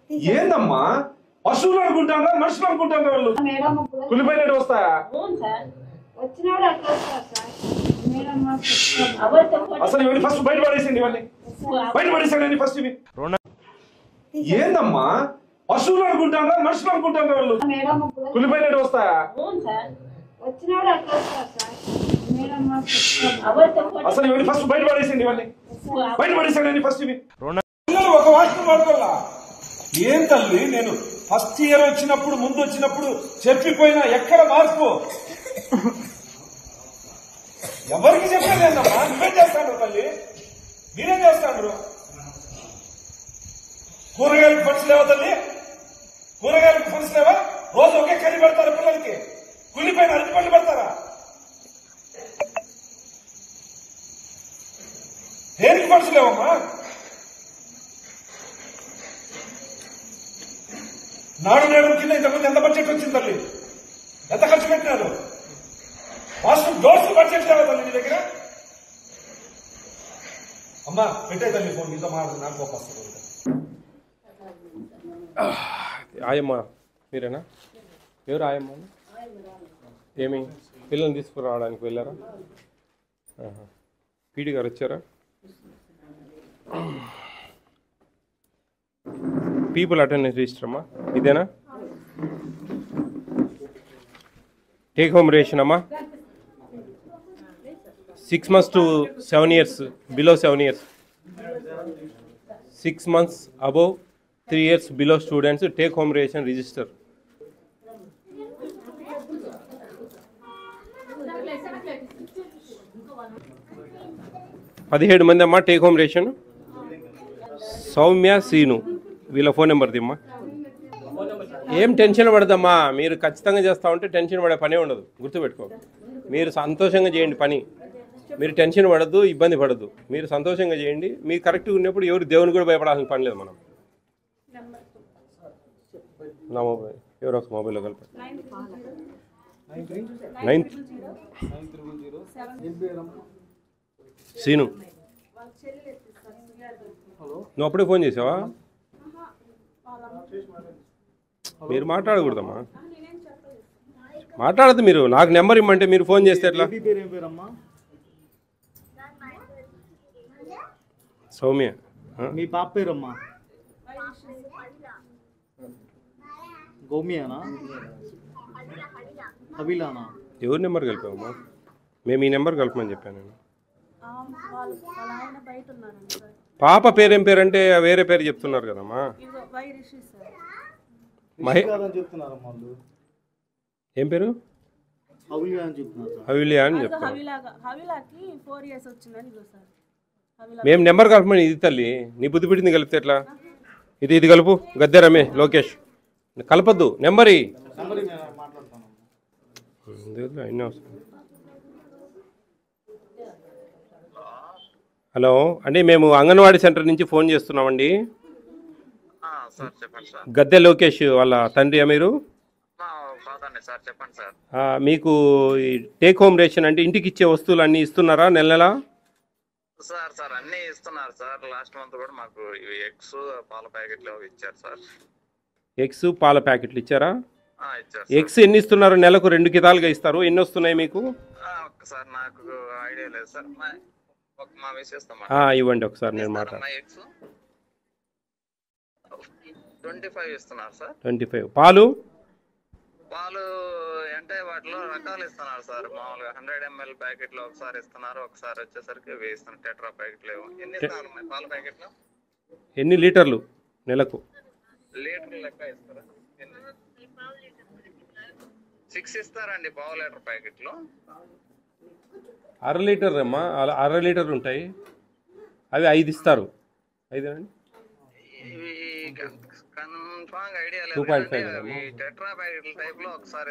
ఏందమ్మా పశువులు అనుకుంటారా మనుషులు అనుకుంటారా వాళ్ళు కులిపోయినట్టు వస్తాయా? అసలు ఇవన్నీ ఫస్ట్ బయట పడేసింది, ఇవన్నీ బయట పడేసాడు ఫస్ట్ ఇవి. ఏందమ్మా పశువులు అనుకుంటారా మనుషులు అనుకుంటారా వాళ్ళు కులిపోయినట్టు వస్తాయా? అసలు ఇవన్నీ ఫస్ట్ బయట పడేసింది, ఇవన్నీ బయట పడేసాడు ఫస్ట్ ఇవి. ఒక వాక్యం వాడుకోవాలా? ఏం తల్లి, నేను ఫస్ట్ ఇయర్ వచ్చినప్పుడు ముందు వచ్చినప్పుడు చెప్పిపోయినా ఎక్కడ మార్పు? ఎవరికి చెప్పలేదమ్మా, నువ్వేం చేస్తాడు తల్లి, మీరేం చేస్తాడు? కూరగాయలకు ఫండ్స్ లేవా తల్లి? కూరగాయలకు ఫండ్స్ లేవా? రోజు ఒకే కర్రీ పెడతారా పిల్లలకి? కులిపోయిన అరటి పళ్ళు పెడతారా? దేనికి ఫండ్స్ లేవమ్మా? నాడు నేడు కింద ఇంతకుముందు ఎంత బడ్జెట్ వచ్చింది తల్లి? ఎంత ఖర్చు పెట్టినారు? వాష్రూమ్ డోర్స్ బడ్జెట్ లేవా తల్లి మీ దగ్గర? అమ్మా పెట్టే తల్లి ఫోన్, మీతో మాట్లాడు, నాకు వస్తుంది. ఆయమ్మ మీరేనా? ఎవరు ఆయమ్మ? ఏమి పిల్లల్ని తీసుకురావడానికి వెళ్ళారా? పీడి గారు వచ్చారా? పీపుల్ అటెండెన్స్ రిజిస్టర్ అమ్మా, ఇదేనా? టేక్ హోమ్ రేషన్ అమ్మా, 6 months to 7 years, below 7 years, 6 months above 3 years below students, take home ration register. పదిహేడు మంది అమ్మా take home ration. Soumya Seenu వీళ్ళ ఫోన్ నెంబర్ దిమ్మా. ఏం టెన్షన్ పడదమ్మా, మీరు ఖచ్చితంగా చేస్తూ ఉంటే టెన్షన్ పడే పనే ఉండదు, గుర్తుపెట్టుకో. మీరు సంతోషంగా చేయండి పని, మీరు టెన్షన్ పడద్దు, ఇబ్బంది పడద్దు, మీరు సంతోషంగా చేయండి. మీరు కరెక్ట్గా ఉన్నప్పుడు ఎవరు దేవుని కూడా భయపడాల్సిన పని లేదు. మనం నా మొబైల్ ఎవరో ఒక మొబైల్లో కలిపి 9 సీను, నువ్వు అప్పుడే ఫోన్ చేసావా? మీరు మాట్లాడకూడదమ్మా, మాట్లాడద్దు. మీరు నాకు నెంబర్ ఇమ్మంటే మీరు ఫోన్ చేస్తే ఎట్లా? సౌమ్య. మీ పాప పేరమ్మా? గౌమ్యానా? అభిలానా? ఎవరి నెంబర్ కలిపావమ్మా? మేము ఈ నెంబర్ కలపమని చెప్పాను నేను. పాప పేరేం పేరు అంటే వేరే పేరు చెప్తున్నారు కదమ్మా. ఏం పేరు? హవిలియా అని చెప్తాను. మేము నెంబర్ కలపమని ఇది తల్లి, నీ బుద్ధి పెట్టింది కలిపితే ఎట్లా? ఇది కలుపు. గద్దె రమేష్ లోకేష్ కలపద్దు, నెంబర్. హలో అండి, మేము అంగన్వాడీ సెంటర్ నుంచి ఫోన్ చేస్తున్నామండి. గద్దె లోకేష్ వాళ్ళ తండ్రి మీరు? మీకు ఈ టేక్ హోమ్ రేషన్ అంటే ఇంటికి ఇచ్చే వస్తువులు అన్నీ ఇస్తున్నారా నెల నెలా? సార్ అన్నీ ఇస్తున్నారు సార్. లాస్ట్ మంత్ కూడా మాకు ఎగ్స్ పాల ప్యాకెట్లు ఇచ్చారు సార్. ఎగ్స్ పాల ప్యాకెట్లు ఇచ్చారా? ఇచ్చారు. ఎగ్స్ ఎన్ని ఇస్తున్నారు? నెలకు 2 కితాలుగా ఇస్తారు. ఎన్ని వస్తున్నాయి మీకు? సార్ నాకు ఐడియా లేదు సార్. మా మిసెస్ ఇవ్వండి ఒకసారి, నేను మాట్లాడు. ఎగ్స్ 25 ఇస్తున్నారు సార్. 25. పాలు అంటే వాటిలో రకాలు ఇస్తున్నారు సార్. మామూలుగా 100 ml ప్యాకెట్లు ఒకసారి ఇస్తున్నారు, ఒకసారి వచ్చేసరికి వేస్తున్నారు టెట్రా ప్యాకెట్లు. ఎన్ని ఇస్తున్నారు పాల ప్యాకెట్లు? ఎన్ని లీటర్లు నెలకు? లీటర్ లెక్క ఇస్తారా? 6 ఇస్తారండి పావు లీటర్ ప్యాకెట్లు. 1/2 లీటర్ అమ్మా, 1/2 లీటర్ ఉంటాయి, అవి 5 ఇస్తారు. 5 అండి, కన్ఫామ్ ఐడియా లేదు. 2.5 టెట్రా ప్యాకెట్ల టైప్ లో ఒకసారి